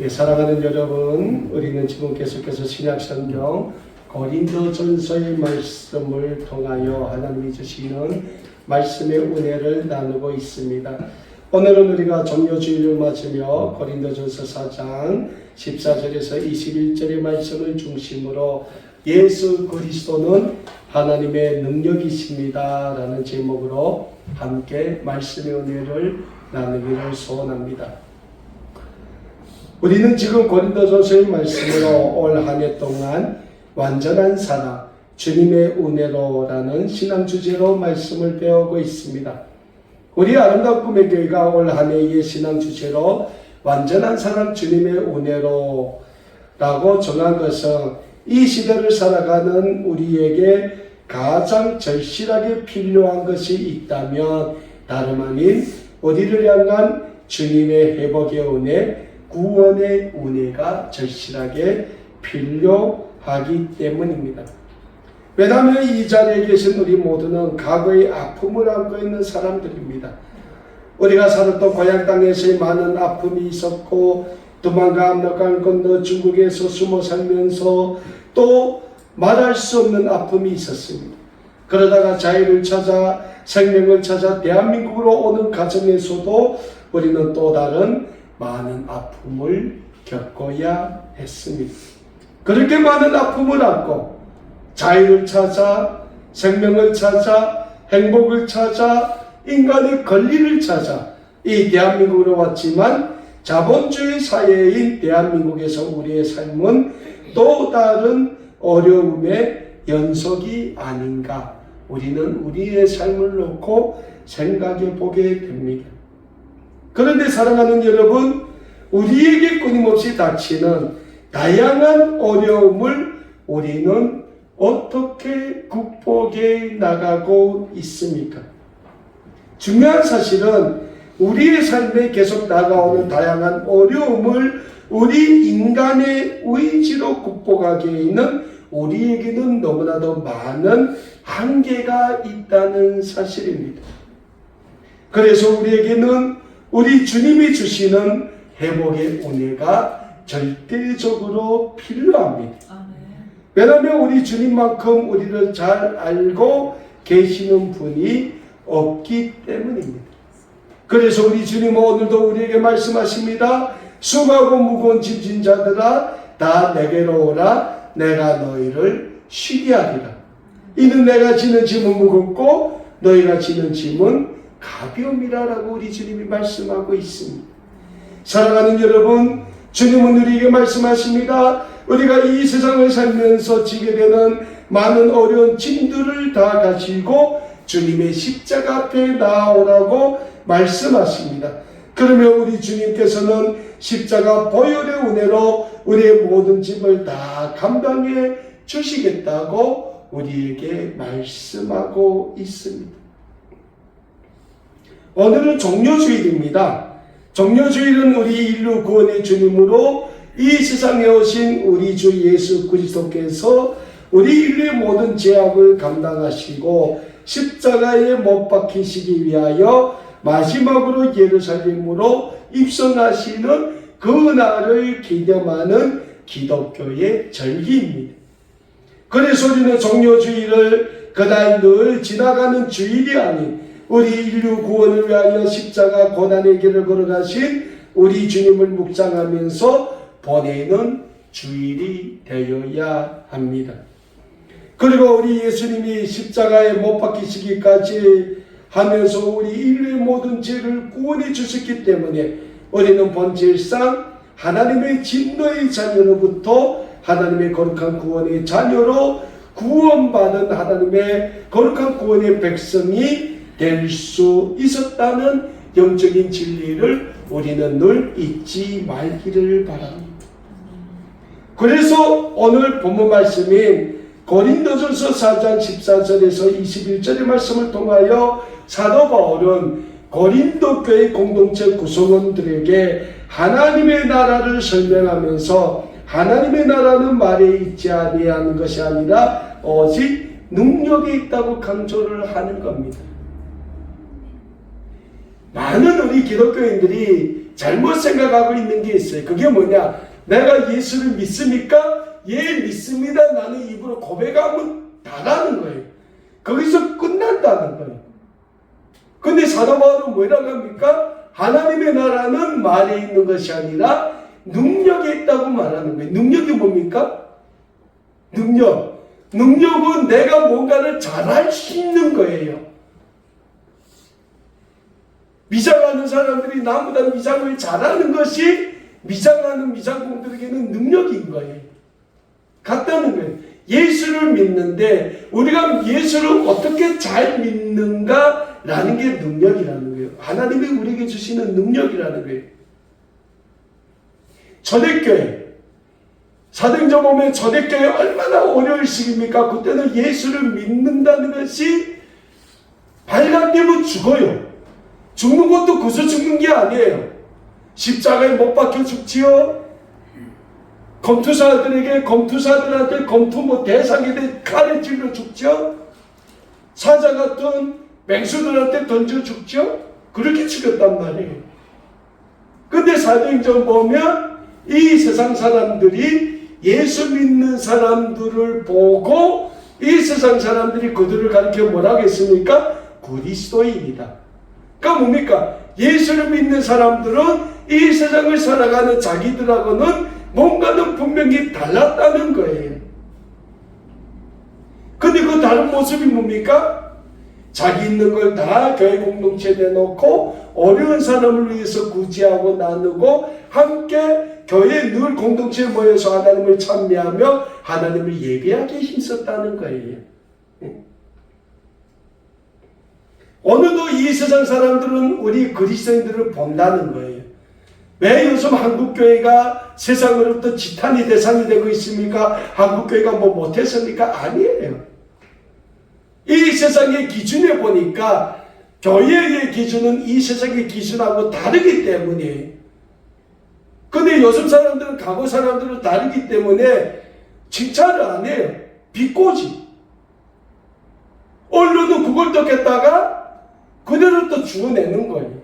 예, 사랑하는 여러분, 우리는 지금 계속해서 신약성경 고린도전서의 말씀을 통하여 하나님이 주시는 말씀의 은혜를 나누고 있습니다. 오늘은 우리가 종료주일을 맞으며 고린도전서 4장 14절에서 21절의 말씀을 중심으로 예수 그리스도는 하나님의 능력이십니다 라는 제목으로 함께 말씀의 은혜를 나누기를 소원합니다. 우리는 지금 고린도전서의 말씀으로 올 한 해 동안 완전한 사랑, 주님의 은혜로라는 신앙 주제로 말씀을 배우고 있습니다. 우리 아름다운 꿈의 교회가 올 한 해의 신앙 주제로 완전한 사랑, 주님의 은혜로라고 정한 것은 이 시대를 살아가는 우리에게 가장 절실하게 필요한 것이 있다면 다름 아닌 우리를 향한 주님의 회복의 은혜, 구원의 은혜가 절실하게 필요하기 때문입니다. 왜냐하면 이 자리에 계신 우리 모두는 과거의 아픔을 안고 있는 사람들입니다. 우리가 살았던 고향 땅에서의 많은 아픔이 있었고, 도망가 압록강을 건너 중국에서 숨어 살면서 또 말할 수 없는 아픔이 있었습니다. 그러다가 자유를 찾아 생명을 찾아 대한민국으로 오는 과정에서도 우리는 또 다른 많은 아픔을 겪어야 했습니다. 그렇게 많은 아픔을 안고 자유를 찾아 생명을 찾아 행복을 찾아 인간의 권리를 찾아 이 대한민국으로 왔지만 자본주의 사회인 대한민국에서 우리의 삶은 또 다른 어려움의 연속이 아닌가, 우리는 우리의 삶을 놓고 생각해 보게 됩니다. 그런데 사랑하는 여러분, 우리에게 끊임없이 닥치는 다양한 어려움을 우리는 어떻게 극복해 나가고 있습니까? 중요한 사실은 우리의 삶에 계속 다가오는 다양한 어려움을 우리 인간의 의지로 극복하기에는 우리에게는 너무나도 많은 한계가 있다는 사실입니다. 그래서 우리에게는 우리 주님이 주시는 회복의 은혜가 절대적으로 필요합니다. 왜냐하면 우리 주님만큼 우리를 잘 알고 계시는 분이 없기 때문입니다. 그래서 우리 주님은 오늘도 우리에게 말씀하십니다. 수고하고 무거운 짐진 자들아 다 내게로 오라. 내가 너희를 쉬게 하리라. 이는 내가 지는 짐은 무겁고 너희가 지는 짐은 가벼움이라 라고 우리 주님이 말씀하고 있습니다. 사랑하는 여러분, 주님은 우리에게 말씀하십니다. 우리가 이 세상을 살면서 지게 되는 많은 어려운 짐들을 다 가지고 주님의 십자가 앞에 나아오라고 말씀하십니다. 그러면 우리 주님께서는 십자가 보혈의 은혜로 우리의 모든 짐을 다 감당해 주시겠다고 우리에게 말씀하고 있습니다. 오늘은 종료주일입니다. 종료주일은 우리 인류 구원의 주님으로 이 세상에 오신 우리 주 예수 그리스도께서 우리 인류의 모든 죄악을 감당하시고 십자가에 못 박히시기 위하여 마지막으로 예루살렘으로 입성하시는 그 날을 기념하는 기독교의 절기입니다. 그래서 우리는 종료주일을 그날 늘 지나가는 주일이 아닌 우리 인류 구원을 위하여 십자가 고난의 길을 걸어가신 우리 주님을 묵상하면서 보내는 주일이 되어야 합니다. 그리고 우리 예수님이 십자가에 못 박히시기까지 하면서 우리 인류의 모든 죄를 구원해 주셨기 때문에 우리는 본질상 하나님의 진노의 자녀로부터 하나님의 거룩한 구원의 자녀로 구원받은 하나님의 거룩한 구원의 백성이 될 수 있었다는 영적인 진리를 우리는 늘 잊지 말기를 바랍니다. 그래서 오늘 본문 말씀인 고린도전서 4장 14절에서 21절의 말씀을 통하여 사도 바울은 고린도 교회 공동체 구성원들에게 하나님의 나라를 설명하면서 하나님의 나라는 말에 있지 아니하는 것이 아니라 오직 능력이 있다고 강조를 하는 겁니다. 많은 우리 기독교인들이 잘못 생각하고 있는 게 있어요. 그게 뭐냐? 내가 예수를 믿습니까? 예, 믿습니다. 나는 입으로 고백하면 다라는 거예요. 거기서 끝난다는 거예요. 근데 사도 바울은 뭐라고 합니까? 하나님의 나라는 말에 있는 것이 아니라 능력에 있다고 말하는 거예요. 능력이 뭡니까? 능력은 내가 뭔가를 잘할 수 있는 거예요. 미장하는 사람들이 나보다 미장을 잘하는 것이 미장하는 미장공들에게는 능력인 거예요. 같다는 거예요. 예수를 믿는데 우리가 예수를 어떻게 잘 믿는가라는 게 능력이라는 거예요. 하나님이 우리에게 주시는 능력이라는 거예요. 초대교회, 사도행전 보면 초대교회 얼마나 어려울 시기입니까? 그때는 예수를 믿는다는 것이 발각되면 죽어요. 죽는 것도 그저 죽는 게 아니에요. 십자가에 못 박혀 죽지요. 검투사들한테 검투 대상이 된 칼에 찔러 죽죠. 사자 같은 맹수들한테 던져 죽죠. 그렇게 죽였단 말이에요. 근데 사도행전 보면 이 세상 사람들이 예수 믿는 사람들을 보고 이 세상 사람들이 그들을 가리켜 뭐라고 했습니까? 그리스도인이다. 그러니까 뭡니까? 예수를 믿는 사람들은 이 세상을 살아가는 자기들하고는 뭔가는 분명히 달랐다는 거예요. 근데 그 다른 모습이 뭡니까? 자기 있는 걸 다 교회 공동체에 내놓고 어려운 사람을 위해서 구제하고 나누고 함께 교회 늘 공동체에 모여서 하나님을 찬미하며 하나님을 예배하기에 힘썼다는 거예요. 오늘도 이 세상 사람들은 우리 그리스도인들을 본다는 거예요. 왜 요즘 한국교회가 세상으로부터 지탄이 대상이 되고 있습니까? 한국교회가 뭐 못했습니까? 아니에요. 이 세상의 기준에 보니까 교회의 기준은 이 세상의 기준하고 다르기 때문에, 근데 요즘 사람들은 과거 사람들은 다르기 때문에 칭찬을 안 해요. 비꼬지. 언론은 그걸 듣겠다가 그대로 또 주워내는 거예요.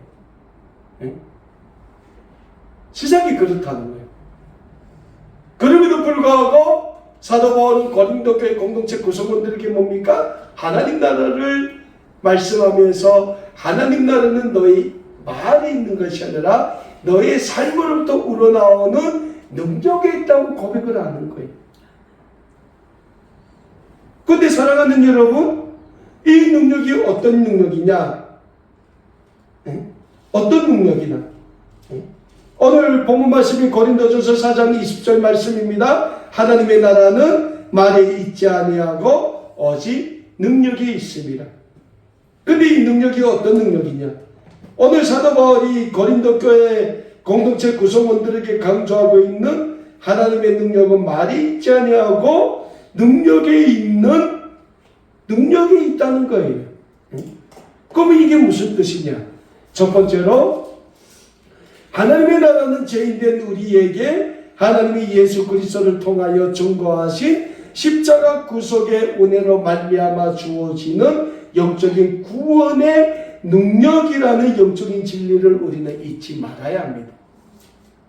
세상이 그렇다는 거예요. 그럼에도 불구하고 사도 바울은 고린도 교회 공동체 구성원들에게 뭡니까? 하나님 나라를 말씀하면서 하나님 나라는 너희 말에 있는 것이 아니라 너의 삶으로부터 우러나오는 능력에 있다고 고백을 하는 거예요. 그런데 사랑하는 여러분, 이 능력이 어떤 능력이냐? 어떤 능력이나? 오늘 본문 말씀이 고린도전서 4장 20절 말씀입니다. 하나님의 나라는 말에 있지 아니하고 오직 능력이 있습니다. 근데 이 능력이 어떤 능력이냐? 오늘 사도 바울이 고린도 교회 공동체 구성원들에게 강조하고 있는 하나님의 능력은 말이 있지 아니하고 능력이 있다는 거예요. 그러면 이게 무슨 뜻이냐? 첫 번째로 하나님의 나라는 죄인된 우리에게 하나님이 예수 그리스도를 통하여 증거하신 십자가 구속의 은혜로 말미암아 주어지는 영적인 구원의 능력이라는 영적인 진리를 우리는 잊지 말아야 합니다.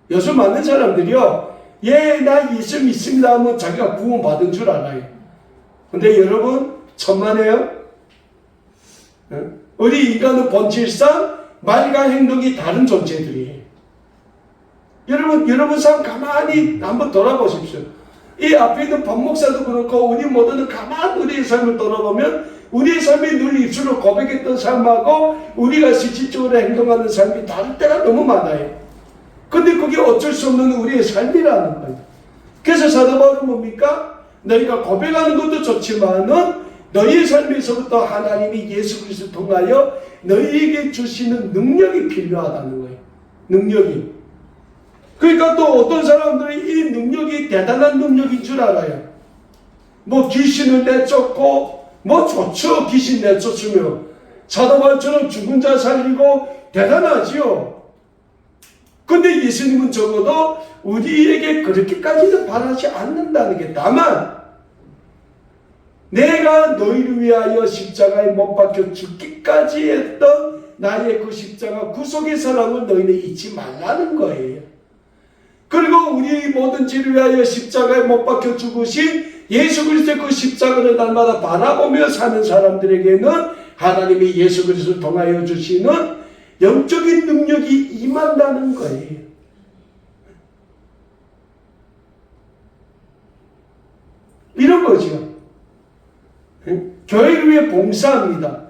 요즘 많은 사람들이요, 예, 나 예수 믿습니다 하면 자기가 구원받은 줄 알아요. 근데 여러분 천만에요. 우리 인간은 본질상 말과 행동이 다른 존재들이에요. 여러분 삶 가만히 한번 돌아보십시오. 이 앞에 있는 박 목사도 그렇고 우리 모두는 가만히 우리의 삶을 돌아보면 우리의 삶이 늘 입술로 고백했던 삶하고 우리가 실질적으로 행동하는 삶이 다를 때가 너무 많아요. 근데 그게 어쩔 수 없는 우리의 삶이라는 거예요. 그래서 사도 바울은 뭡니까? 너희가 고백하는 것도 좋지만은 너희의 삶에서부터 하나님이 예수 그리스도를 통하여 너희에게 주시는 능력이 필요하다는 거예요. 능력이. 그러니까 또 어떤 사람들은 이 능력이 대단한 능력인 줄 알아요. 뭐 귀신을 내쫓고 뭐 좋죠. 귀신 내쫓으면 사도 바울처럼 죽은 자 살리고 대단하지요. 근데 예수님은 적어도 우리에게 그렇게까지는 바라지 않는다는 게, 다만 내가 너희를 위하여 십자가에 못 박혀 죽기까지 했던 나의 그 십자가 구속의 사랑을 너희는 잊지 말라는 거예요. 그리고 우리 모든 죄를 위하여 십자가에 못 박혀 죽으신 예수 그리스도의 그 십자가를 날마다 바라보며 사는 사람들에게는 하나님이 예수 그리스도를 통하여 주시는 영적인 능력이 임한다는 거예요. 이런 거죠. 교회를 위해 봉사합니다.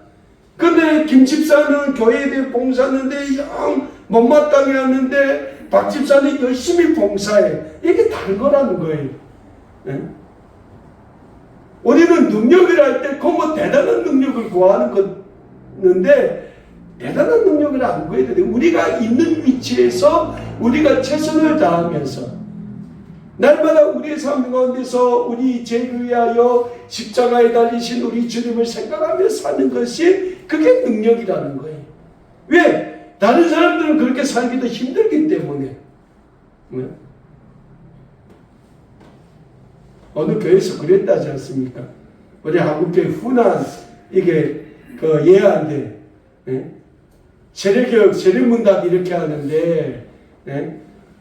근데 김 집사는 교회에 대해 봉사하는데 영 못마땅해 하는데 박 집사는 열심히 봉사해. 이게 다른 거라는 거예요. 우리는 능력을 할 때 그 뭐 대단한 능력을 구하는 건데 대단한 능력을 안 구해야 돼. 우리가 있는 위치에서 우리가 최선을 다하면서 날마다 우리의 삶 가운데서 우리 죄를 위하여 십자가에 달리신 우리 주님을 생각하며 사는 것이 그게 능력이라는 거예요. 왜? 다른 사람들은 그렇게 살기도 힘들기 때문에. 어느 교회에서 그랬다지 않습니까? 우리 한국교회 훈한 이게 그 예한데 세례교육 세례문답 이렇게 하는데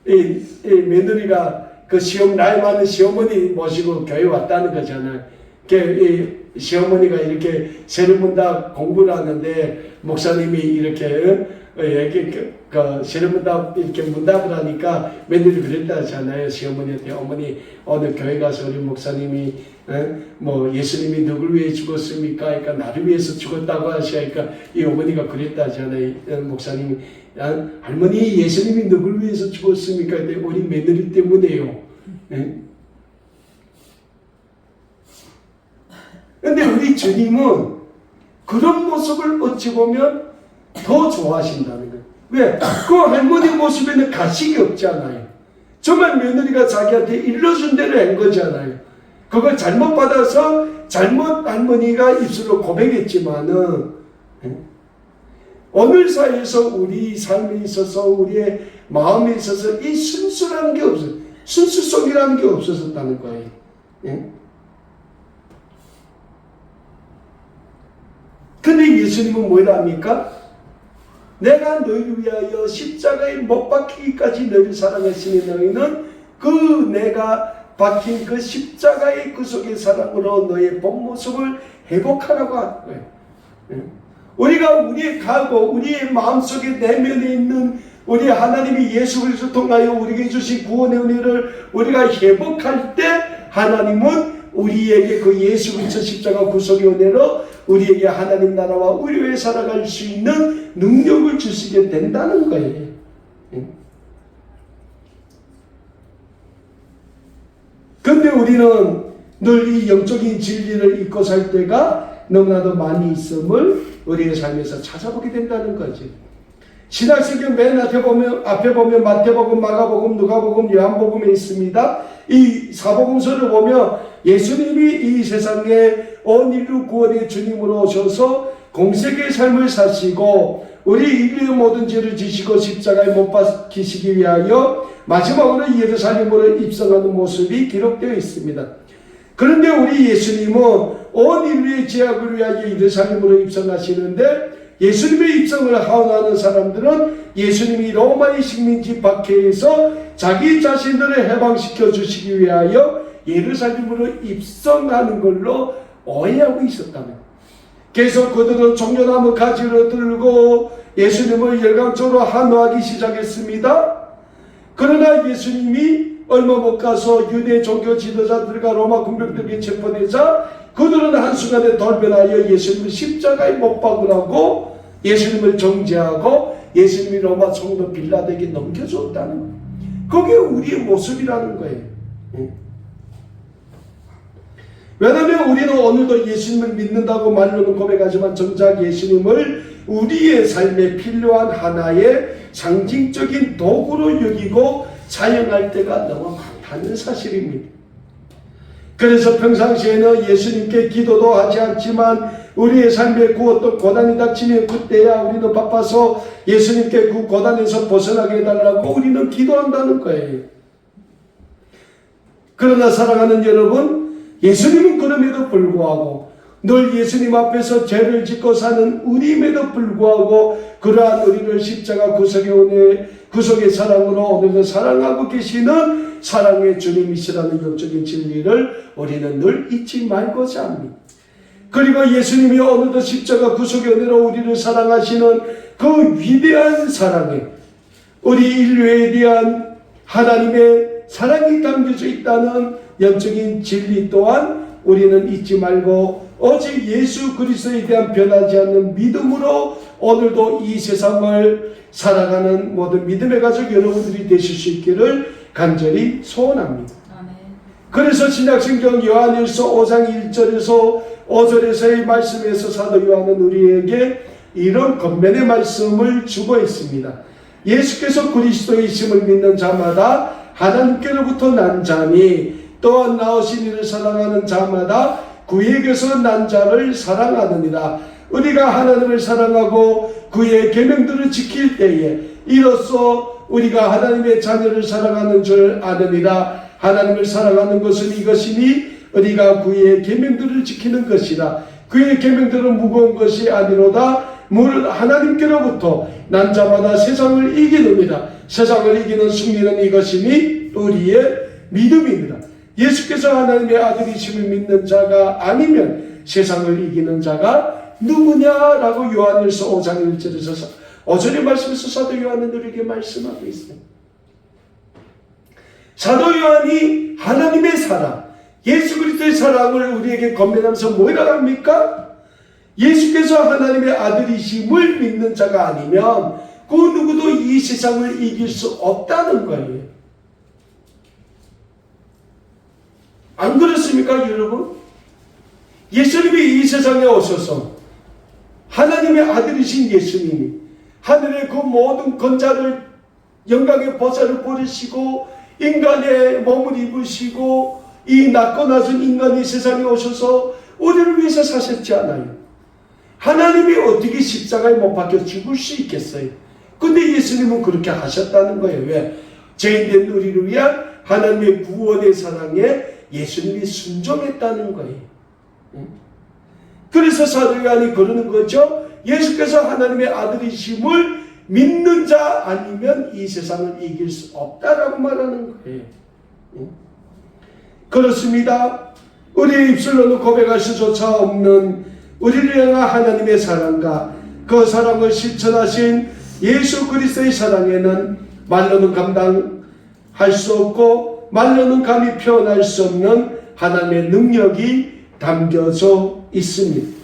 이 며느리가 그 나이 많은 시어머니 모시고 교회 왔다는 거잖아요. 이 시어머니가 이렇게 세례문답 공부를 하는데 목사님이 이렇게 세례문답 이렇게 문답을 하니까 며느리 그랬다잖아요. 시어머니한테 어머니 오늘 교회 가서 우리 목사님이 뭐 예수님이 누굴 위해 죽었습니까? 그러니까 나를 위해서 죽었다고 하시니까 이 어머니가 그랬다잖아요. 목사님이 할머니 예수님이 누굴 위해서 죽었습니까? 근데 우리 며느리 때문에요. 근데 우리 주님은 그런 모습을 어찌 보면 더 좋아하신다는 거예요. 왜? 그 할머니 모습에는 가식이 없잖아요. 정말 며느리가 자기한테 일러준 대로 한 거잖아요. 그걸 잘못 받아서 잘못 할머니가 입술로 고백했지만은 오늘 사회에서 우리 삶에 있어서 우리의 마음에 있어서 이 순수라는 게 없어요. 순수성이라는 게 없어졌다는 거예요. 근데 예수님은 뭐라 합니까? 내가 너희를 위하여 십자가에 못 박히기까지 너희를 사랑했으니 너희는 그 내가 박힌 그 십자가의 구속의 사랑으로 너의 본 모습을 회복하라고 하는 거예요. 우리가 우리의 각오, 우리의 마음속에 내면에 있는 우리 하나님이 예수 그리스도 통하여 우리에게 주신 구원의 은혜를 우리가 회복할 때 하나님은 우리에게 그 예수 그리스도 십자가 구속의 은혜로 우리에게 하나님 나라와 의료에 살아갈 수 있는 능력을 주시게 된다는 거예요. 그런데 우리는 늘 이 영적인 진리를 잊고 살 때가 너무나도 많이 있음을 우리의 삶에서 찾아보게 된다는 거지. 신약성경 맨 앞에 보면 마태복음, 마가복음, 누가복음, 요한복음에 있습니다. 이 사복음서를 보면 예수님이 이 세상에 온 인류 구원의 주님으로 오셔서 공생의 삶을 사시고 우리 인류의 모든 죄를 지시고 십자가에 못 박히시기 위하여 마지막으로 예루살렘으로 입성하는 모습이 기록되어 있습니다. 그런데 우리 예수님은 온 인류의 죄악을 위하여 예루살렘으로 입성하시는데 예수님의 입성을 하원하는 사람들은 예수님이 로마의 식민지 박해에서 자기 자신들을 해방시켜 주시기 위하여 예루살렘으로 입성하는 걸로 오해하고 있었다는 거예요. 계속 그들은 종려나무 가지를 들고 예수님을 열광적으로 환호하기 시작했습니다. 그러나 예수님이 얼마 못 가서 유대 종교 지도자들과 로마 군병들에게 체포되자 그들은 한순간에 돌변하여 예수님을 십자가에 못 박으라고 예수님을 정죄하고 예수님이 로마 총독 빌라도에게 넘겨줬다는 거예요. 그게 우리의 모습이라는 거예요. 왜냐하면 우리는 오늘도 예수님을 믿는다고 말로는 고백하지만 정작 예수님을 우리의 삶에 필요한 하나의 상징적인 도구로 여기고 사용할 때가 너무 많다는 사실입니다. 그래서 평상시에는 예수님께 기도도 하지 않지만 우리의 삶에 어떤 고난이 닥치면 그때야 우리는 바빠서 예수님께 그 고난에서 벗어나게 해달라고 우리는 기도한다는 거예요. 그러나 사랑하는 여러분, 예수님은 그럼에도 불구하고 늘 예수님 앞에서 죄를 짓고 사는 우리임에도 불구하고 그러한 우리를 십자가 구속의 사랑으로 오늘도 사랑하고 계시는 사랑의 주님이시라는 영적인 진리를 우리는 늘 잊지 말고자 합니다. 그리고 예수님이 오늘도 십자가 구속의 은혜로 우리를 사랑하시는 그 위대한 사랑에 우리 인류에 대한 하나님의 사랑이 담겨져 있다는 영적인 진리 또한 우리는 잊지 말고 오직 예수 그리스도에 대한 변하지 않는 믿음으로 오늘도 이 세상을 살아가는 모든 믿음의 가족 여러분들이 되실 수 있기를 간절히 소원합니다. 아멘. 그래서 신약성경 요한일서 5장 1절에서 5절에서의 말씀에서 사도 요한은 우리에게 이런 권면의 말씀을 주고 있습니다. 예수께서 그리스도이심을 믿는 자마다 하나님께로부터 난 자니 또한 나오신 이를 사랑하는 자마다 그에게서 난 자를 사랑하느니라. 우리가 하나님을 사랑하고 그의 계명들을 지킬 때에 이로써 우리가 하나님의 자녀를 사랑하는 줄 아느니라. 하나님을 사랑하는 것은 이것이니 우리가 그의 계명들을 지키는 것이라. 그의 계명들은 무거운 것이 아니로다. 물 하나님께로부터 난 자마다 세상을 이기느니라. 세상을 이기는 승리는 이것이니 우리의 믿음입니다. 예수께서 하나님의 아들이심을 믿는 자가 아니면 세상을 이기는 자가 누구냐라고 요한일서 5장 1절에서 5절의 말씀에서 사도 요한은 우리에게 말씀하고 있습니다. 사도 요한이 하나님의 사랑, 예수 그리스도의 사랑을 우리에게 건면하면서 뭐라고 합니까? 예수께서 하나님의 아들이심을 믿는 자가 아니면 그 누구도 이 세상을 이길 수 없다는 거예요. 안 그렇습니까, 여러분? 예수님이 이 세상에 오셔서 하나님의 아들이신 예수님이 하늘의 그 모든 권자를 영광의 보좌를 버리시고 인간의 몸을 입으시고 이 낮고 낮은 인간이 세상에 오셔서 우리를 위해서 사셨지 않아요. 하나님이 어떻게 십자가에 못 박혀 죽을 수 있겠어요? 근데 예수님은 그렇게 하셨다는 거예요. 왜? 죄인된 우리를 위한 하나님의 구원의 사랑에 예수님이 순종했다는 거예요. 그래서 사도 요한이 그러는 거죠. 예수께서 하나님의 아들이심을 믿는 자 아니면 이 세상을 이길 수 없다라고 말하는 거예요. 그렇습니다. 우리의 입술로는 고백할 수조차 없는 우리를 향한 하나님의 사랑과 그 사랑을 실천하신 예수 그리스도의 사랑에는 말로는 감당할 수 없고 말로는 감히 표현할 수 없는 하나님의 능력이 담겨져 있습니다.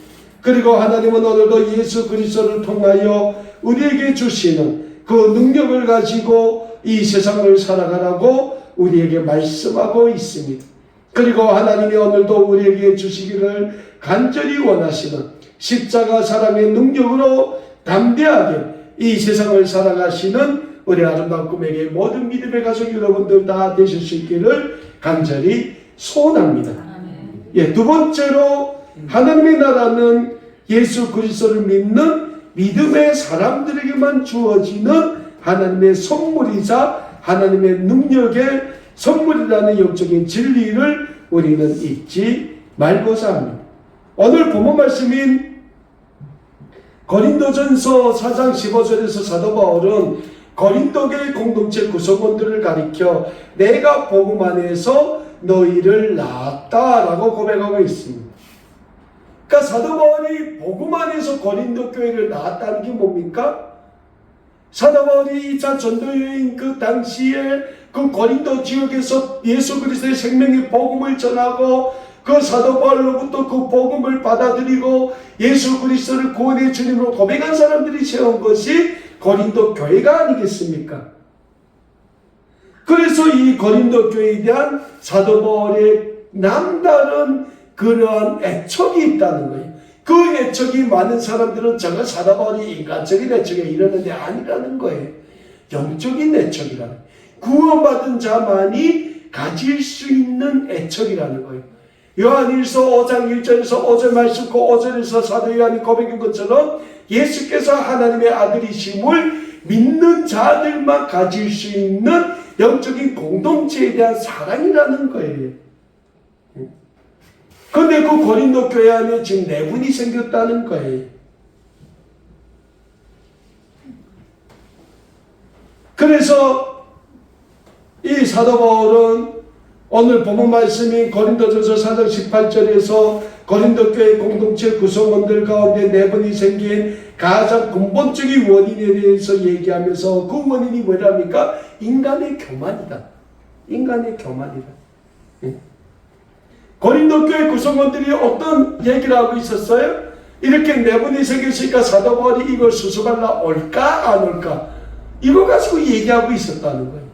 그리고 하나님은 오늘도 예수 그리스도를 통하여 우리에게 주시는 그 능력을 가지고 이 세상을 살아가라고 우리에게 말씀하고 있습니다. 그리고 하나님이 오늘도 우리에게 주시기를 간절히 원하시는 십자가 사랑의 능력으로 담대하게 이 세상을 살아가시는 우리 아름다운 꿈에게 모든 믿음의 가족 여러분들 다 되실 수 있기를 간절히 소원합니다. 예, 두 번째로 하나님의 나라는 예수 그리스도를 믿는 믿음의 사람들에게만 주어지는 하나님의 선물이자 하나님의 능력의 선물이라는 영적인 진리를 우리는 잊지 말고자 합니다. 오늘 본문 말씀인 고린도전서 4장 15절에서 사도 바울은 고린도교의 공동체 구성원들을 가리켜 내가 복음 안에서 너희를 낳았다라고 고백하고 있습니다. 그러니까 사도 바울이 복음 안에서 고린도 교회를 낳았다는 게 뭡니까? 사도 바울이 2차 전도여행 그 당시에 그 고린도 지역에서 예수 그리스도의 생명의 복음을 전하고 그 사도 바울로부터 그 복음을 받아들이고 예수 그리스도를 구원의 주님으로 고백한 사람들이 세운 것이 고린도 교회가 아니겠습니까? 그래서 이 고린도 교회에 대한 사도 바울의 남다른 그러한 애착이 있다는 거예요. 그 애착이 많은 사람들은 저거 사도 바울이 인간적인 애착에 이러는데 아니라는 거예요. 영적인 애착이라는 거예요. 구원받은 자만이 가질 수 있는 애착이라는 거예요. 요한일서 5장 1절에서 5절 말씀 그 5절에서 사도 요한이 고백한 것처럼 예수께서 하나님의 아들이심을 믿는 자들만 가질 수 있는 영적인 공동체에 대한 사랑이라는 거예요. 근데 그 고린도 교회 안에 지금 내분이 생겼다는 거예요. 그래서 이 사도 바울은 오늘 본문 말씀인 고린도전서 4장 18절에서 고린도 교회 공동체 구성원들 가운데 내분이 생긴 가장 근본적인 원인에 대해서 얘기하면서 그 원인이 뭐랍니까? 인간의 교만이다. 인간의 교만이다. 고린도 교회 구성원들이 어떤 얘기를 하고 있었어요? 이렇게 내분이 생겼으니까 사도 바울이 이걸 수습하려 올까 안 올까? 이거 가지고 얘기하고 있었다는 거예요.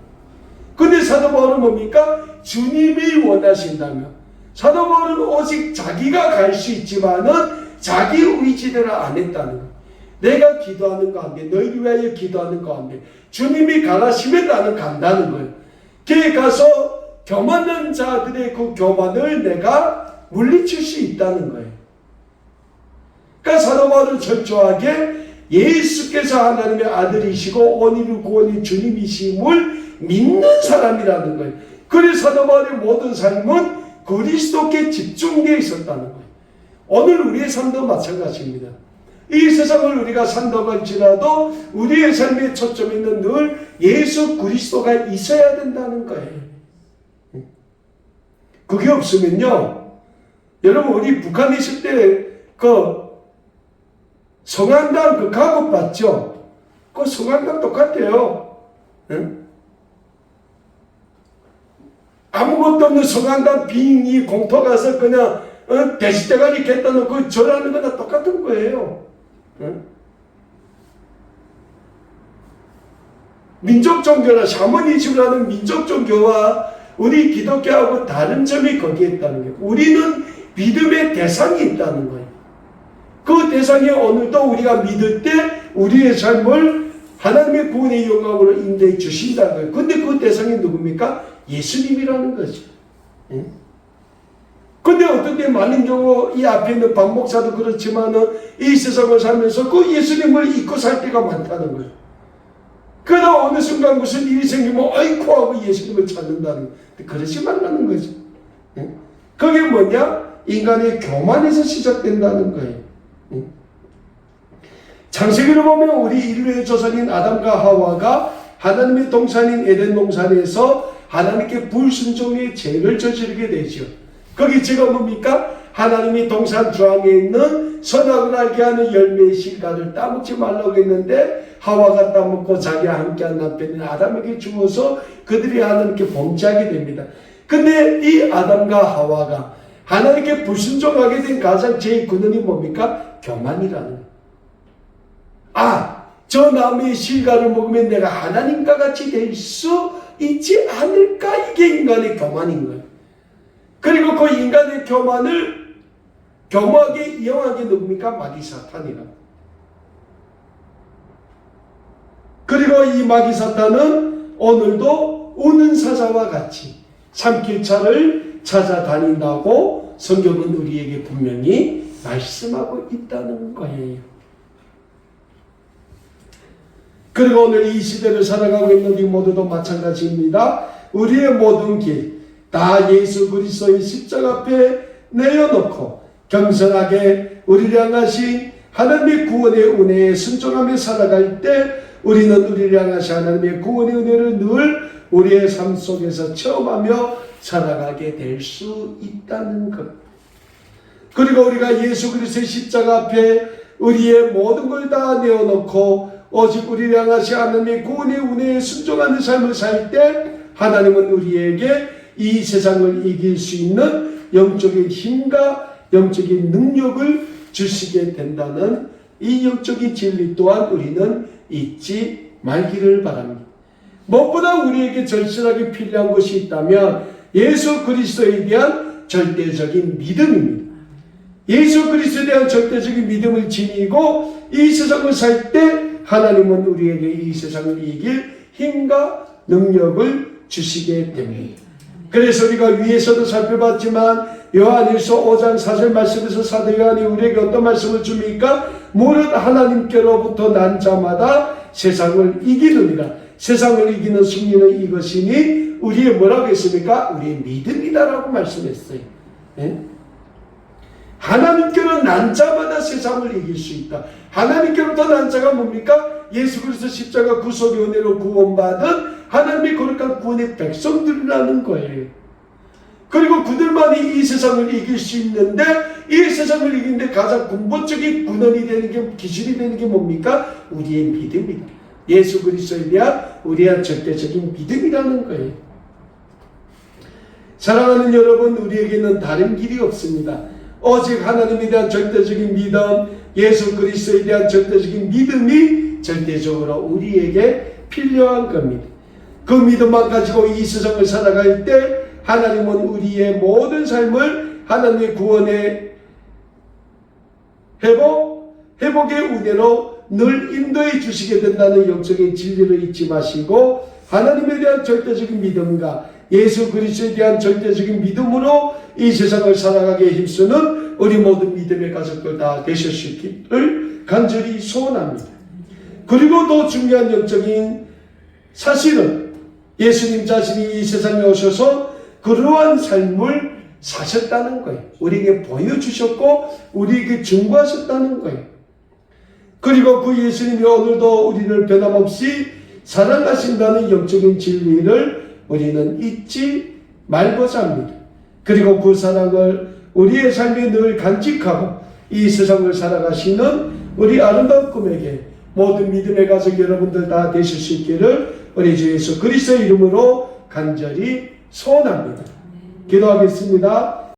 근데 사도 바울은 뭡니까? 주님이 원하신다면, 사도 바울은 오직 자기가 갈 수 있지만은 자기 의지대로 안 했다는 거예요. 내가 기도하는 가운데, 너희를 위하여 기도하는 가운데 주님이 가라시면 나는 간다는 거예요. 그에 가서 교만한 자들의 그 교만을 내가 물리칠 수 있다는 거예요. 그러니까 사도 바울은 철저하게 예수께서 하나님의 아들이시고 오늘 구원인 주님이심을 믿는 사람이라는 거예요. 그래서 사도 바울의 모든 삶은 그리스도께 집중되어 있었다는 거예요. 오늘 우리의 삶도 마찬가지입니다. 이 세상을 우리가 산다고 할지라도 우리의 삶의 초점에는 늘 예수 그리스도가 있어야 된다는 거예요. 그게 없으면요, 여러분 우리 북한에 있을 때 그 성황당 그 가급 봤죠? 그 성황당 똑같아요. 응? 아무것도 없는 성황당 빙이 공터 가서 그냥 대시대가리 겠다 놓고 절하는 거나 똑같은 거예요. 응? 민족 종교나 샤머니즘이라는 민족 종교와 우리 기독교하고 다른 점이 거기에 있다는 거예요. 우리는 믿음의 대상이 있다는 거예요. 그 대상에 오늘도 우리가 믿을 때 우리의 삶을 하나님의 구원의 영광으로 인도해 주신다는 거예요. 근데 그 대상이 누굽니까? 예수님이라는 거죠. 응? 근데 어떤 때 많은 경우 이 앞에 있는 박 목사도 그렇지만은 이 세상을 살면서 그 예수님을 잊고 살 때가 많다는 거예요. 그러다 어느 순간 무슨 일이 생기면 아이쿠 하고 예수님을 찾는다는 거예요. 그러지 말라는 거죠. 응? 그게 뭐냐? 인간의 교만에서 시작된다는 거예요. 창세기를 보면 우리 인류의 조상인 아담과 하와가 하나님의 동산인 에덴 동산에서 하나님께 불순종의 죄를 저지르게 되죠. 거기 죄가 뭡니까? 하나님이 동산 주황에 있는 선악을 알게 하는 열매의 실과를 따먹지 말라고 했는데 하와가 따먹고 자기와 함께한 남편인 아담에게 주어서 그들이 하나님께 범죄하게 됩니다. 근데 이 아담과 하와가 하나님께 불순종하게 된 가장 제일 근원이 뭡니까? 교만이라는 거예요. 저 나무의 실과를 먹으면 내가 하나님과 같이 될 수 있지 않을까? 이게 인간의 교만인 거예요. 그리고 그 인간의 교만을 교묘하게 이용하게 누굽니까? 마귀 사탄이라. 그리고 이 마귀 사탄은 오늘도 우는 사자와 같이 삼킬차를 찾아다닌다고 성경은 우리에게 분명히 말씀하고 있다는 거예요. 그리고 오늘 이 시대를 살아가고 있는 우리 모두도 마찬가지입니다. 우리의 모든 길 다 예수 그리스도의 십자가 앞에 내어놓고 겸손하게 우리를 향하신 하나님의 구원의 은혜에 순종하며 살아갈 때 우리는 우리를 향하신 하나님의 구원의 은혜를 늘 우리의 삶 속에서 체험하며 살아가게 될 수 있다는 것. 그리고 우리가 예수 그리스도의 십자가 앞에 우리의 모든 걸 다 내어놓고 오직 우리를 향하신 하나님의 구원의 은혜에 순종하는 삶을 살 때 하나님은 우리에게 이 세상을 이길 수 있는 영적인 힘과 영적인 능력을 주시게 된다는 이 영적인 진리 또한 우리는 잊지 말기를 바랍니다. 무엇보다 우리에게 절실하게 필요한 것이 있다면 예수 그리스도에 대한 절대적인 믿음입니다. 예수 그리스도에 대한 절대적인 믿음을 지니고 이 세상을 살 때 하나님은 우리에게 이 세상을 이길 힘과 능력을 주시게 됩니다. 그래서 우리가 위에서도 살펴봤지만 요한일서 5장 4절 말씀에서 사도 요한이 우리에게 어떤 말씀을 줍니까? 무릇 하나님께로부터 난 자마다 세상을 이기느니라. 세상을 이기는 승리는 이것이니 우리의 뭐라고 했습니까? 우리의 믿음이다라고 말씀했어요. 예? 하나님께로 난 자마다 세상을 이길 수 있다. 하나님께로부터 난 자가 뭡니까? 예수 그리스도 십자가 구속의 은혜로 구원받은 하나님의 거룩한 구원의 백성들이라는 거예요. 그리고 그들만이 이 세상을 이길 수 있는데, 이 세상을 이기는데 가장 근본적인 근원이 되는 게, 기준이 되는 게 뭡니까? 우리의 믿음이다. 예수 그리스도에 대한 우리의 절대적인 믿음이라는 거예요. 사랑하는 여러분, 우리에게는 다른 길이 없습니다. 오직 하나님에 대한 절대적인 믿음, 예수 그리스도에 대한 절대적인 믿음이 절대적으로 우리에게 필요한 겁니다. 그 믿음만 가지고 이 세상을 살아갈 때 하나님은 우리의 모든 삶을 하나님의 구원의 회복의 은혜로 늘 인도해 주시게 된다는 영적인 진리를 잊지 마시고, 하나님에 대한 절대적인 믿음과 예수 그리스도에 대한 절대적인 믿음으로 이 세상을 살아가기에 힘쓰는 우리 모든 믿음의 가족들 다 되실 수 있기를 간절히 소원합니다. 그리고 더 중요한 영적인 사실은 예수님 자신이 이 세상에 오셔서 그러한 삶을 사셨다는 거예요. 우리에게 보여주셨고 우리에게 증거하셨다는 거예요. 그리고 그 예수님이 오늘도 우리를 변함없이 사랑하신다는 영적인 진리를 우리는 잊지 말고자 합니다. 그리고 그 사랑을 우리의 삶에 늘 간직하고 이 세상을 살아가시는 우리 아름다운 꿈에게 모든 믿음의 가족 여러분들 다 되실 수 있기를 우리 주 예수 그리스도의 이름으로 간절히 소원합니다. 기도하겠습니다.